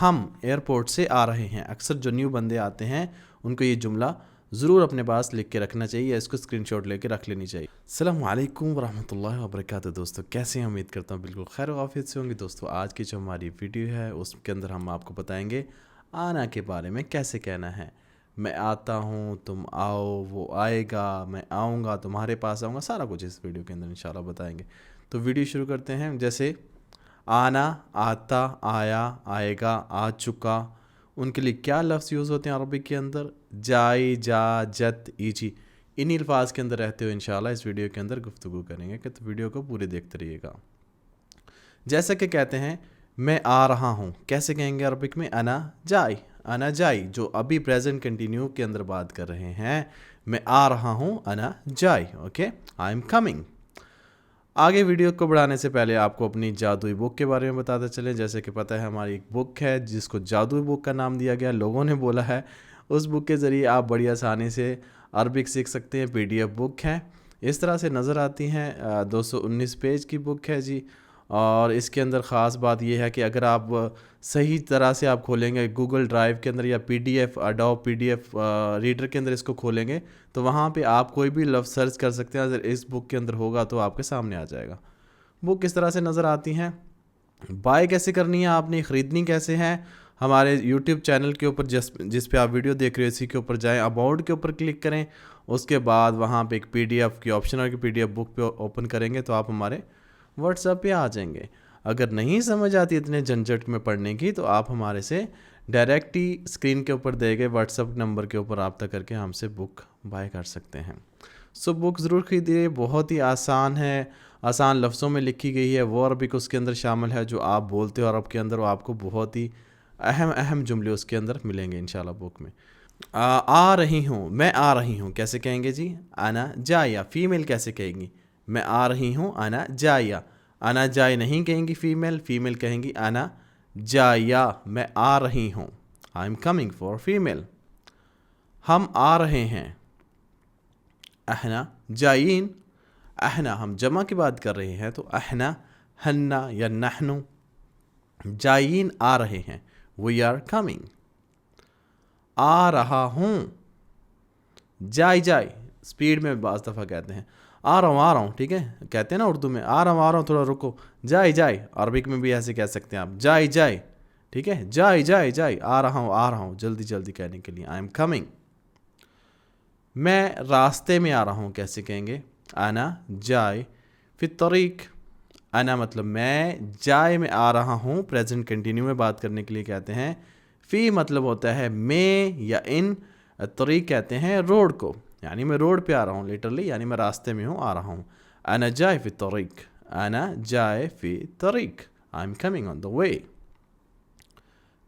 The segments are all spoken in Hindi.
हम एयरपोर्ट से आ रहे हैं। अक्सर जो न्यू बंदे आते हैं उनको ये जुमला ज़रूर अपने पास लिख के रखना चाहिए या इसको स्क्रीनशॉट लेके रख लेनी चाहिए। अस्सलामु अलैकुम वरहमतुल्लाहि वबरकातुहू। दोस्तों कैसे हैं? उम्मीद करता हूँ बिल्कुल खैर आफियत से होंगे। दोस्तों आज की जो हमारी वीडियो है उसके अंदर हम आपको बताएंगे आना के बारे में कैसे कहना है। मैं आता हूँ, तुम आओ, वो आएगा, मैं आऊँगा, तुम्हारे पास आऊँगा, सारा कुछ इस वीडियो के अंदर इंशाल्लाह बताएंगे। तो वीडियो शुरू करते हैं। जैसे आना, आता, आया, आएगा, आ चुका, उनके लिए क्या लफ्ज़ यूज़ होते हैं अरबिक के अंदर? जाई, जा, जत, ईजी। इन्हीं अल्फाज के अंदर रहते हुए इंशाल्लाह इस वीडियो के अंदर गुफ्तगू करेंगे कि तो वीडियो को पूरे देखते रहिएगा। जैसा कि कहते हैं मैं आ रहा हूँ, कैसे कहेंगे अरबिक में? अना जाई, अना जाई। जो अभी प्रेजेंट कंटिन्यू के अंदर बात कर रहे हैं, मैं आ रहा हूँ, अना जाई। Okay, I am coming. आगे वीडियो को बढ़ाने से पहले आपको अपनी जादुई बुक के बारे में बताते चलें। जैसे कि पता है हमारी एक बुक है जिसको जादुई बुक का नाम दिया गया, लोगों ने बोला है। उस बुक के ज़रिए आप बड़ी आसानी से अरबिक सीख सकते हैं। PDF बुक है, इस तरह से नज़र आती हैं। 219 पेज की बुक है जी। और इसके अंदर ख़ास बात यह है कि अगर आप सही तरह से आप खोलेंगे गूगल ड्राइव के अंदर या PDF अडोब PDF रीडर के अंदर इसको खोलेंगे तो वहाँ पे आप कोई भी लफ्ज़ सर्च कर सकते हैं। अगर इस बुक के अंदर होगा तो आपके सामने आ जाएगा। बुक किस तरह से नज़र आती हैं, बाय कैसे करनी है आपने, ख़रीदनी कैसे है, हमारे YouTube चैनल के ऊपर जिस पे आप वीडियो देख रहे हो इसी के ऊपर जाएं, अबाउट के ऊपर क्लिक करें। उसके बाद वहाँ पे एक PDF की ऑप्शन है कि PDF बुक पे ओपन करेंगे तो आप हमारे व्हाट्सएप पे आ जाएंगे। अगर नहीं समझ आती इतने झंझट में पढ़ने की तो आप हमारे से डायरेक्ट ही स्क्रीन के ऊपर दिए गए व्हाट्सएप नंबर के ऊपर रब्ता करके हमसे बुक बाय कर सकते हैं। सो बुक ज़रूर खरीदिए, बहुत ही आसान है, आसान लफ्ज़ों में लिखी गई है। वो अरबिक उसके अंदर शामिल है जो आप बोलते हो अरब के अंदर, वो आपको बहुत ही अहम जुमले उसके अंदर मिलेंगे इंशाल्लाह बुक में। आ रही हूँ, मैं आ रही हूँ कैसे कहेंगे जी? आना जाया। फीमेल कैसे कहेंगी? मैं आ रही हूँ, आना जाया। आना जाय नहीं कहेंगी फीमेल, फीमेल कहेंगी आना जाया। मैं आ रही हूँ, I am coming for female. हम आ रहे हैं, अहना जायीन। अहना हम जमा की बात कर रहे हैं तो अहना, हन्ना या नहनु। जायीन आ रहे हैं, वी आर कमिंग। आ रहा हूँ, जाय जाय स्पीड में बाज़ दफ़ा कहते हैं आ रहा हूँ, ठीक है, कहते हैं ना उर्दू में आ रहा हूँ, थोड़ा रुको। जाय जाय अरबिक में भी ऐसे कह सकते हैं आप, जाय जाय, ठीक है, जाय जाय जाय, आ रहा हूँ जल्दी जल्दी कहने के लिए, आई एम कमिंग। मैं रास्ते में आ रहा हूँ कैसे कहेंगे? आना जाय फिर तरीक। आना मतलब मैं, जाय में आ रहा हूँ प्रेजेंट कंटिन्यू में बात करने के लिए कहते हैं। फ़ी मतलब होता है में या इन, तरीक कहते हैं रोड को, यानी मैं रोड पे आ रहा हूँ लिटरली, यानी मैं रास्ते में हूँ, आ रहा हूँ। अना जाय फी तरीक, अना जाय फी तरीक, आई am coming on the way.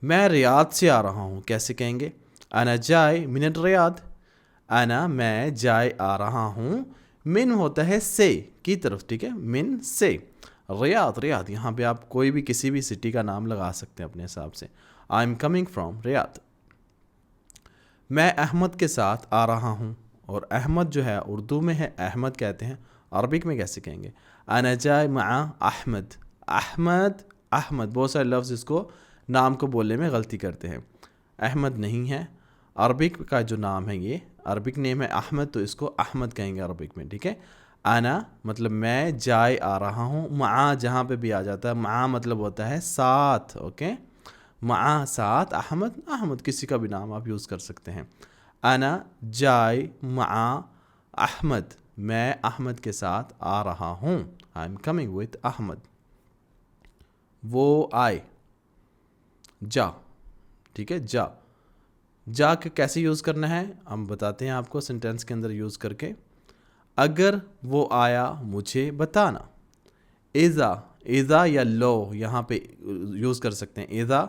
मैं रियाद से आ रहा हूँ कैसे कहेंगे? अना जाय मिन रियाद। अना मैं जाय आ रहा हूँ, मिन होता है से की तरफ, ठीक है, मिन से। रियाद, रियाद यहाँ पे आप कोई भी किसी भी सिटी का नाम लगा सकते हैं अपने हिसाब से। आई एम कमिंग फ्रॉम रियाद। मैं अहमद के साथ आ रहा हूँ, और अहमद जो है उर्दू में है अहमद कहते हैं, अरबिक में कैसे कहेंगे? अना जाय मआ अहमद। अहमद, अहमद बहुत सारे लफ्ज़ इसको नाम को बोलने में गलती करते हैं। अहमद नहीं है, अरबिक का जो नाम है ये अरबिक नेम है अहमद, तो इसको अहमद कहेंगे अरबिक में, ठीक है। आना मतलब मैं जाय आ रहा हूँ, मआ जहाँ पे भी आ जाता है, मआ मतलब होता है साथ, ओके। मआ साथ, अहमद, अहमद किसी का भी नाम आप यूज़ कर सकते हैं। आना जाय मआ अहमद, मैं अहमद के साथ आ रहा हूँ, I am coming with Ahmed. वो आए, जा, ठीक है, जा। जा के कैसे यूज़ करना है हम बताते हैं आपको सेंटेंस के अंदर यूज़ करके। अगर वो आया मुझे बताना। इज़ा, इज़ा या लो यहाँ पे यूज़ कर सकते हैं। इज़ा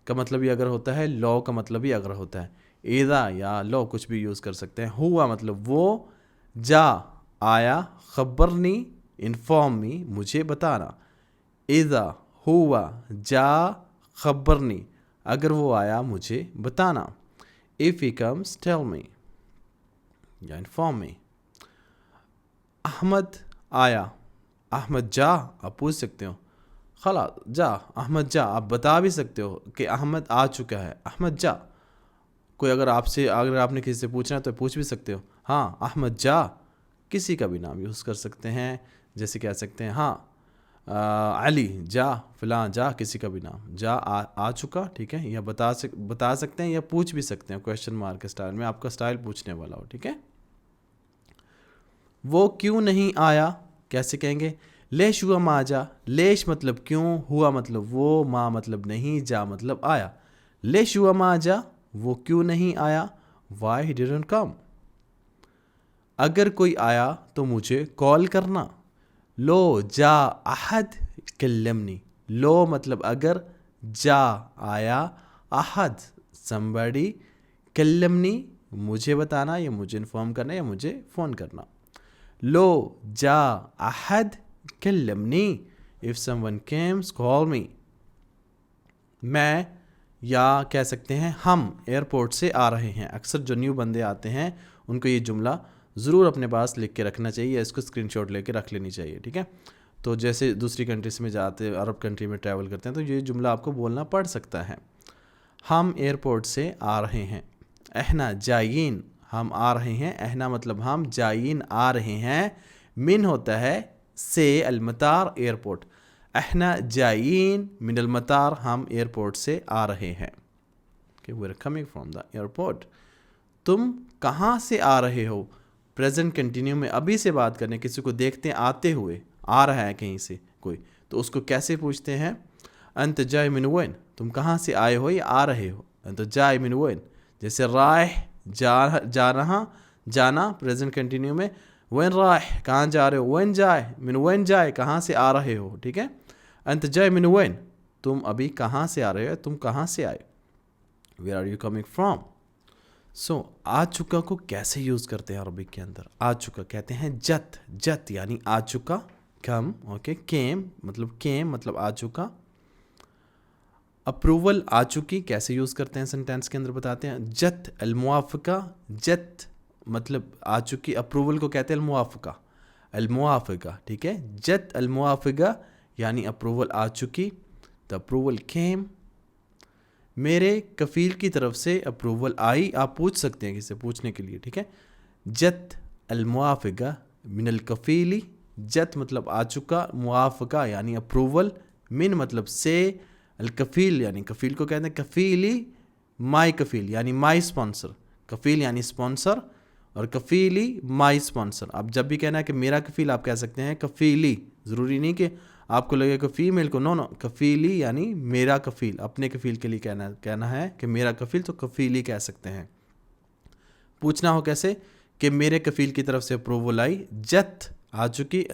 का मतलब ही अगर होता है, लो का मतलब ही अगर होता है। इज़ा या लो कुछ भी यूज़ कर सकते हैं। हुआ मतलब वो, जा आया, खबरनी इन्फॉर्म मी मुझे बताना। इज़ा हुआ जा खबरनी, अगर वो आया मुझे बताना। If he comes tell me या इन्फॉर्म मी। अहमद आया, अहमद जा आप पूछ सकते हो। खला जा, अहमद जा। आप बता भी सकते हो कि अहमद आ चुका है, अहमद जा। कोई अगर आपने किसी से पूछना है तो पूछ भी सकते हो, हाँ अहमद जा। किसी का भी नाम यूज़ कर सकते हैं, जैसे कह सकते हैं हाँ अली जा, फ़लाँ जा, किसी का भी नाम जा, आ चुका, ठीक है। या बता सकते हैं या पूछ भी सकते हैं क्वेश्चन मार्क के स्टाइल में, आपका स्टाइल पूछने वाला हो, ठीक है। वो क्यों नहीं आया, कैसे कहेंगे, लेश हुआ मा जा। लेश मतलब क्यों, हुआ मतलब वो, मा मतलब नहीं, जा मतलब आया। लेश हुआ मा जा, वो क्यों नहीं आया, वाई ही डिडंट कम। अगर कोई आया तो मुझे कॉल करना। लो जा अहद कल्लमनी। लो मतलब अगर, जा आया, अहद somebody, कल्लमनी मुझे बताना या मुझे इन्फॉर्म करना या मुझे फ़ोन करना। लो जा अहद कल्लमनी, if someone comes call me. मैं, या कह सकते हैं हम एयरपोर्ट से आ रहे हैं। अक्सर जो न्यू बंदे आते हैं उनको ये जुमला ज़रूर अपने पास लिख के रखना चाहिए, इसको स्क्रीनशॉट लेके रख लेनी चाहिए, ठीक है। तो जैसे दूसरी कंट्रीज में जाते, अरब कंट्री में ट्रैवल करते हैं तो ये जुमला आपको बोलना पड़ सकता है। हम एयरपोर्ट से आ रहे हैं। अहना जायीन, हम आ रहे हैं। अहना मतलब हम, जायीन आ रहे हैं। मिन होता है से, अलमतार एयरपोर्ट। अहना जायीन मिन अलमतार, हम एयरपोर्ट से आ रहे हैं। We are coming from the airport. तुम कहाँ से आ रहे हो, प्रेजेंट कंटिन्यू में अभी से बात करने, किसी को देखते हैं आते हुए, आ रहा है कहीं से कोई, तो उसको कैसे पूछते हैं, अंत जाय मिन वैन, तुम कहाँ से आए हो या आ रहे हो, अंत जाय मिन वैन। जैसे राह जा रहा, जाना प्रेजेंट कंटिन्यू में, वैन राह कहाँ जा रहे हो, वैन जाए मिन वैन जाए कहाँ से आ रहे हो, ठीक है। अंत जाय मिन वैन, तुम अभी कहाँ से आ रहे हो, तुम कहाँ से आए, where are you coming from. सो आ चुका को कैसे यूज़ करते हैं अरबिक के अंदर, आ चुका कहते हैं जत, जत यानी आ चुका, कम, ओके। केम मतलब आ चुका। अप्रूवल, आ चुकी, कैसे यूज़ करते हैं सेंटेंस के अंदर बताते हैं। जत अलमुआफ़िका, जत मतलब आ चुकी, अप्रूवल को कहते हैं अलमुआफ़िका, अलमुआफ़िका, ठीक है। जत अलमुआफ़िका यानी अप्रूवल आ चुकी, द अप्रूवल केम। मेरे कफ़ील की तरफ से अप्रूवल आई, आप पूछ सकते हैं किसी पूछने के लिए, ठीक है। जत अलमुआफ़िका मिनल कफ़ीली, जत मतलब आ चुका, मुआफ़िका यानी अप्रूवल, मिन मतलब से, अलकफ़ील यानी कफ़ील को कहते हैं, कफ़ीली माई कफ़ील यानी माई स्पॉन्सर, कफ़ील यानी स्पॉन्सर और कफ़ीली माई स्पॉन्सर। आप जब भी कहना है कि मेरा कफ़ील, आप कह सकते हैं कफ़ीली, ज़रूरी नहीं कि आपको लगेगा कि फीमेल को, नो नो, कफ़ीली यानी मेरा कफ़ील, अपने कफ़ील के लिए कहना है कि मेरा कफ़ील, तो कफ़ीली कह सकते हैं। पूछना हो कैसे कि मेरे कफ़ील की तरफ से अप्रूवल आई, जत आ चुकी,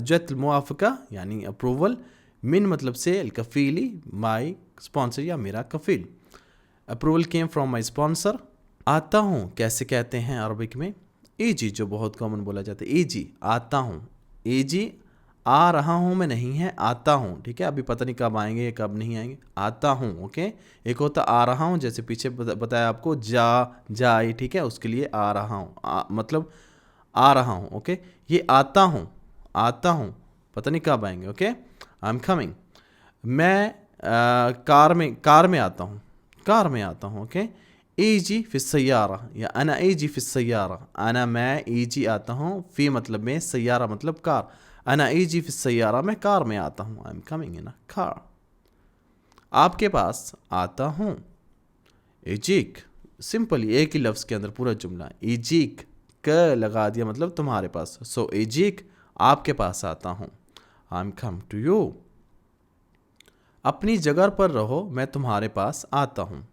जत मुआफ़िका यानी अप्रूवल, मिन मतलब से, अलकफ़ीली माई स्पॉन्सर या मेरा कफ़ील, approval came from my sponsor. आता हूँ कैसे कहते हैं अरबिक में, एजी, जो बहुत कॉमन बोला जाता है, एजी आता हूँ, एजी आ रहा हूँ मैं नहीं है, आता हूँ, ठीक है। अभी पता नहीं कब आएंगे कब नहीं आएंगे, आता हूँ, ओके। एक होता आ रहा हूँ, जैसे पीछे बताया आपको, जाए, ठीक है, उसके लिए आ रहा हूँ, मतलब आ रहा हूँ, ओके। ये आता हूँ, आता हूँ, पता नहीं कब आएंगे, ओके। I am coming. मैं कार में आता हूँ, कार में आता हूँ, ओके। ईजी फिर सैयारा, या अना ईजी फिर सैयारा, अना मैं, ईजी आता हूँ, फी मतलब में, सैयारा मतलब कार, अना ईजी फिर सैयारा, मैं कार में आता हूँ, I am coming in a car. आपके पास आता हूँ, इजिक, सिंपली एक ही लफ्ज़ के अंदर पूरा जुमला, इजिक क लगा दिया मतलब तुम्हारे पास, सो इजिक आपके पास आता हूँ, I am come to you. अपनी जगह पर रहो, मैं तुम्हारे पास आता हूँ।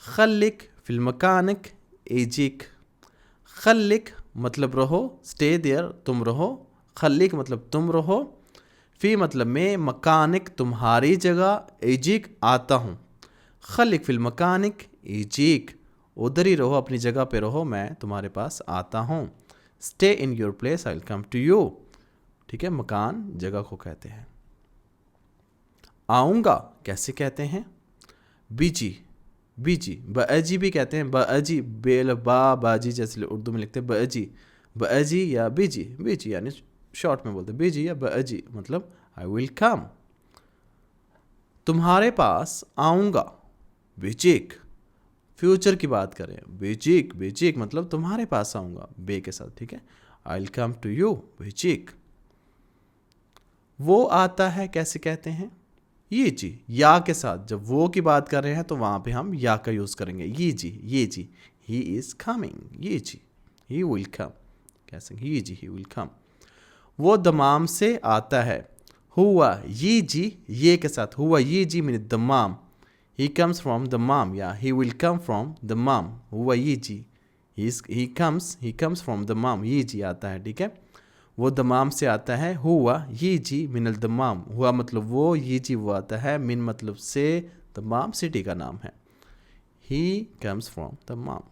खल्लिक फिल मकानिक एजिक, खल्लिक मतलब रहो, स्टे देयर तुम रहो, खल्लिक मतलब तुम रहो, फी मतलब में, मकानिक तुम्हारी जगह, एजिक आता हूँ। खल्लिक फिल मकानिक एजिक, उधर ही रहो, अपनी जगह पे रहो, मैं तुम्हारे पास आता हूँ। Stay in your place, I will come to you, ठीक है। मकान जगह को कहते हैं। आऊँगा कैसे कहते हैं, बीजी, बीजी, बअजी भी कहते हैं, बअजी, बेल बाजी जैसे उर्दू में लिखते हैं, बअजी, बअजी या बीजी, बीजी यानी शॉर्ट में बोलते हैं बीजी या बअजी, मतलब आई विल कम। तुम्हारे पास आऊँगा, बेचेक, फ्यूचर की बात करें, बेचेक, बेचेक मतलब तुम्हारे पास आऊँगा बे के साथ, ठीक है। I will come to you, बेचेक। वो आता है कैसे कहते हैं, ये जी, या के साथ। जब वो की बात कर रहे हैं तो वहाँ पे हम या का यूज़ करेंगे, ये जी, ही इज़ कमिंग, ये जी, ही विल कम, कैसे, ये जी, ही विल कम। वो दमाम से आता है, हुआ ये जी, ये के साथ, हुआ ये जी mean Dammam, he comes from Dammam, या ही विल कम फ्रॉम दमाम, हुआ ये जी, ही कम्स फ्रॉम दमाम, ये जी आता है, ठीक है। वो दमाम से आता है, हुआ ये जी मिनल दमाम, हुआ मतलब वो, ये जी वो आता है, मिन मतलब से, दमाम सिटी का नाम है। ही कम्स फ्रॉम दमाम।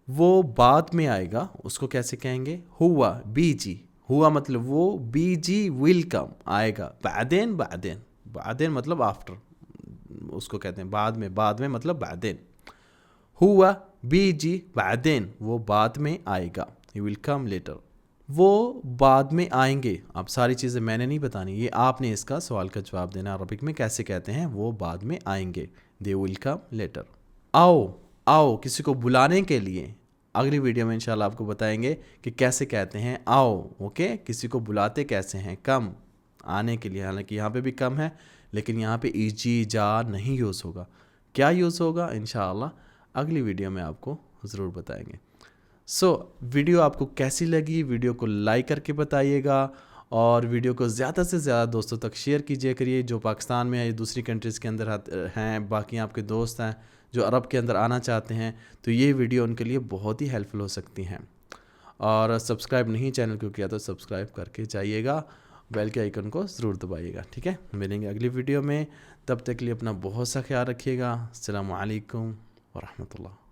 वो बाद में आएगा, उसको कैसे कहेंगे, हुआ बीजी, हुआ मतलब वो, बीजी विल कम, आएगा, बादेन, बादेन, बादेन मतलब आफ्टर, उसको कहते हैं बाद में मतलब बादेन। हुआ बीजी बादेन, वो बाद में आएगा, ही विल कम लेटर। वो बाद में आएंगे, अब सारी चीज़ें मैंने नहीं बतानी, ये आपने इसका सवाल का जवाब देना, अरबिक में कैसे कहते हैं वो बाद में आएंगे, दे विल कम लेटर। आओ, आओ किसी को बुलाने के लिए, अगली वीडियो में इंशाल्लाह आपको बताएंगे कि कैसे कहते हैं आओ, ओके। किसी को बुलाते कैसे हैं, कम, आने के लिए, हालांकि यहाँ पे भी कम है लेकिन यहाँ पे ईजी जा नहीं यूज़ होगा, क्या यूज़ होगा इंशाल्लाह अगली वीडियो में आपको ज़रूर बताएंगे। वीडियो आपको कैसी लगी, वीडियो को लाइक करके बताइएगा और वीडियो को ज़्यादा से ज़्यादा दोस्तों तक शेयर कीजिए करिए, जो पाकिस्तान में या दूसरी कंट्रीज़ के अंदर हैं, बाकी आपके दोस्त हैं जो अरब के अंदर आना चाहते हैं, तो ये वीडियो उनके लिए बहुत ही हेल्पफुल हो सकती हैं। और सब्सक्राइब नहीं चैनल को किया तो सब्सक्राइब करके जाइएगा, बेल के आइकन को ज़रूर दबाइएगा, ठीक है। मिलेंगे अगली वीडियो में, तब तक के लिए अपना बहुत सा ख्याल रखिएगा। अस्सलामु अलैकुम वरहमतुल्लाह।